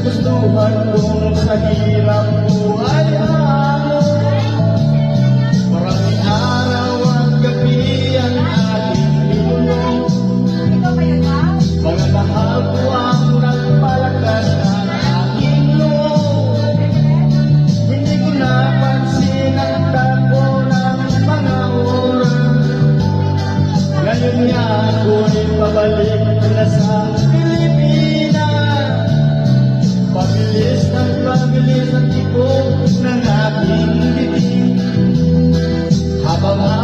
Gustuhan kong sa hirap buhay ako, maraming araw at gabi ang aking binulong. Mga mahal ko ang nagpalakas ng aking loob. Hindi ko napansin ang tago ng mga oras. Ngayon nga ako'y pabalik na sa pabilis ang tipo ng aking bibig habang